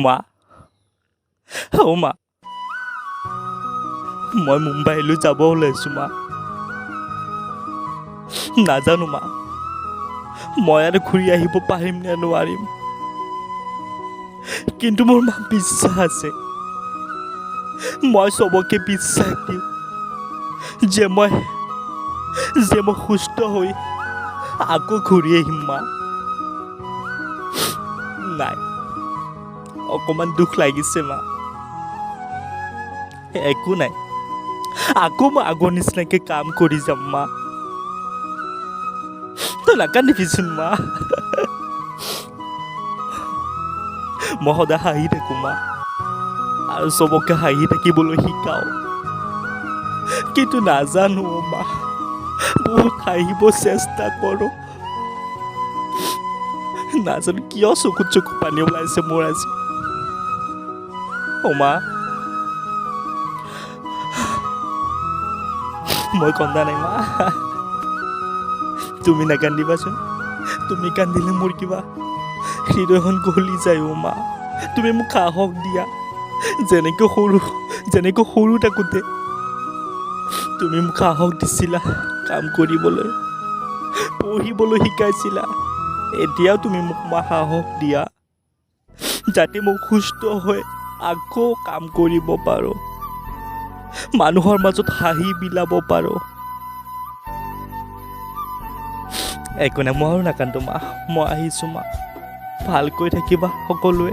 মা অ' মা মই মুম্বাইলৈ যাব ওলাইছোঁ মা নাজানো মা মই আৰু ঘূৰি আহিব পাৰিম নে নোৱাৰিম কিন্তু মোৰ মা বিশ্বাস আছে মই চবকে বিশ্বাস দিওঁ যে মই সুস্থ হৈ আকৌ ঘূৰি আহিম মা নাই অকণমান দুখ লাগিছে মা একো নাই আকৌ মই আগৰ নিচিনাকৈ কাম কৰি যাম মা তই নাকান্দিবিচোন মা মই সদায় হাঁহি থাকোঁ মা আৰু চবকে হাঁহি থাকিবলৈ শিকাওঁ কিন্তু নাজানো মা বহুত হাঁহিব চেষ্টা কৰোঁ নাজানো কিয় চকুত পানী ওলাইছে মোৰ আজি অ' মা মই কন্দা নাই মা তুমি নাকান্দিবাচোন তুমি কান্দিলে মোৰ কিবা হৃদয়খন গলি যায় অ' মা তুমি মোক সাহস দিয়া যেনেকৈ সৰু থাকোঁতে তুমি মোক সাহস দিছিলা কাম কৰিবলৈ পঢ়িবলৈ শিকাইছিলা এতিয়াও তুমি মোক মা সাহস দিয়া যাতে মোক সুস্থ হৈ আকৌ কাম কৰিব পাৰোঁ মানুহৰ মাজত হাঁহি বিলাব পাৰোঁ একো নাই মই আৰু নাকান্দো মা মই আহিছোঁ মা ভালকৈ থাকিবা সকলোৱে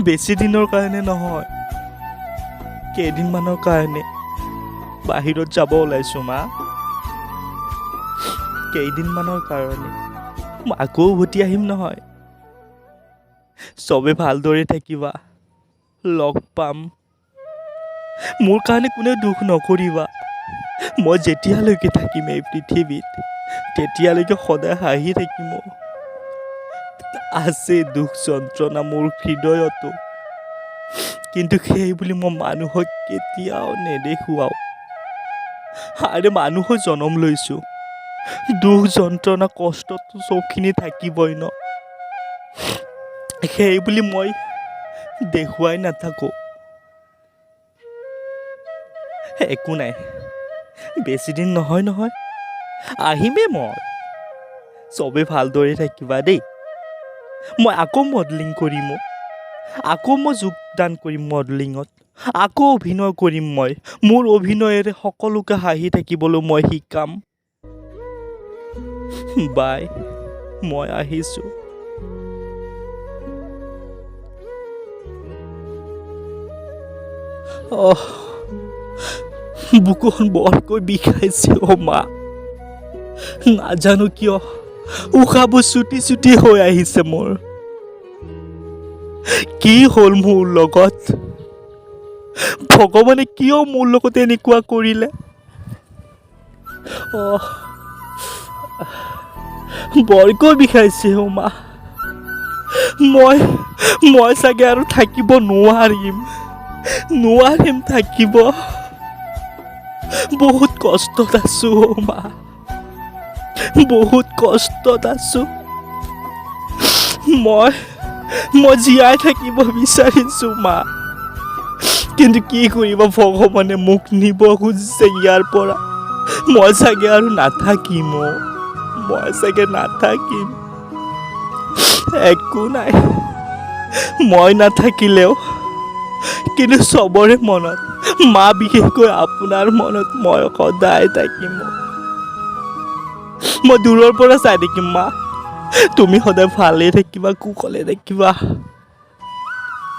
বেছি দিনৰ কাৰণে নহয় কেইদিনমানৰ কাৰণে বাহিৰত যাব ওলাইছোঁ মা কেইদিনমানৰ কাৰণে মই আকৌ উভতি আহিম নহয় চবে ভালদৰে থাকিবা লগ পাম মোৰ কাৰণে কোনেও দুখ নকৰিবা মই যেতিয়ালৈকে থাকিম এই পৃথিৱীত তেতিয়ালৈকে সদায় হাঁহি থাকিম আছে দুখ যন্ত্ৰণা মোৰ হৃদয়তো কিন্তু সেই বুলি মই মানুহক কেতিয়াও নেদেখুৱাওঁ আৰে মানুহৰ জনম লৈছোঁ দুখ যন্ত্ৰণা কষ্টটো চবখিনি থাকিবই ন সেই বুলি মই দেখুৱাই নাথাকোঁ একো নাই বেছি দিন নহয় আহিমেই মই চবে ভালদৰে থাকিবা দেই মই আকৌ মডেলিং কৰিম আকৌ মই যোগদান কৰিম মডেলিঙত আকৌ অভিনয় কৰিম মই মোৰ অভিনয়েৰে সকলোকে হাঁহি থাকিবলৈ মই শিকাম বাই মই আহিছোঁ বুকুখন বৰকৈ বিষাইছে অ' মা নাজানো কিয় উশাহবোৰ চুটি হৈ আহিছে মোৰ কি হ'ল মোৰ লগত ভগৱানে কিয় মোৰ লগত এনেকুৱা কৰিলে বৰকৈ বিষাইছে অ' মা মই চাগে আৰু থাকিব নোৱাৰিম থাকিব বহুত কষ্টত আছো অ' মা বহুত কষ্টত আছো মই জীয়াই থাকিব বিচাৰিছো মা কিন্তু কি কৰিব ভগৱানে মোক নিব খুজিছে ইয়াৰ পৰা মই চাগে আৰু নাথাকিম একো নাই মই নাথাকিলেও কিন্তু চবৰে মনত মা বিশেষকৈ আপোনাৰ মনত মই সদায় থাকিম মই দূৰৰ পৰা চাই থাকিম মা তুমি সদায় ভালে থাকিবা কুশলে থাকিবা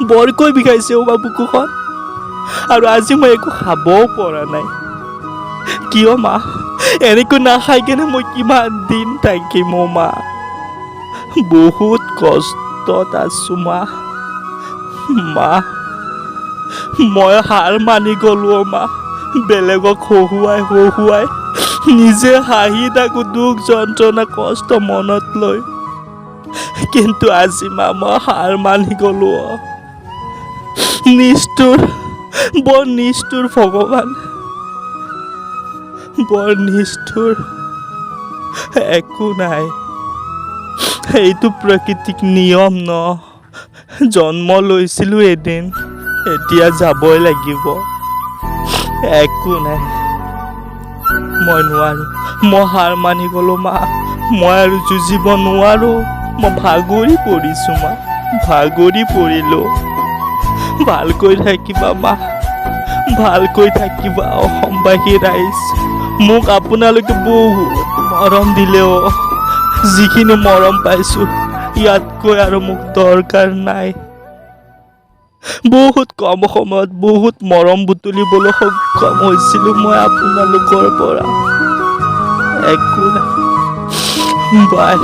বৰকৈ বিষাইছে অ' মা বুকুখন আৰু আজি মই একো খাবও পৰা নাই কিয় মা এনেকৈ নাখাই কেনে মই কিমান দিন থাকিম অ' মা বহুত কষ্টত আছো মা মই হাৰ মানি গলো অ' মা বেলেগক হহুৱাই নিজে হাঁহি থাকো দুখ যন্ত্ৰণা কষ্ট মনত লৈ কিন্তু আজি মা মই হাৰ মানি গলো বৰ নিষ্ঠুৰ ভগৱান বৰ নিষ্ঠুৰ একো নাই এইটো প্ৰাকৃতিক নিয়ম ন জন্ম লৈছিলোঁ এদিন, এতিয়া যাবই লাগিব। একো নাই, মই নোৱাৰো, মই হাৰ মানি গ'লো মা। মই আৰু যুঁজিব নোৱাৰো, মই ভাগৰি পৰিছো মা, ভাগৰি পৰিলো। ভালকৈ থাকিবা মা, ভালকৈ থাকিবা অসমবাসী ৰাইজ। মোক আপোনালোকে বহুত মৰম দিলেও, যিখিনি মৰম পাইছো ইয়াতকৈ আৰু মোক দৰকাৰ নাই। বহুত কম সময়ত বহুত মৰম বুটলিবলৈ সক্ষম হৈছিলো মই আপোনালোকৰ পৰা। একো নাই, বাই।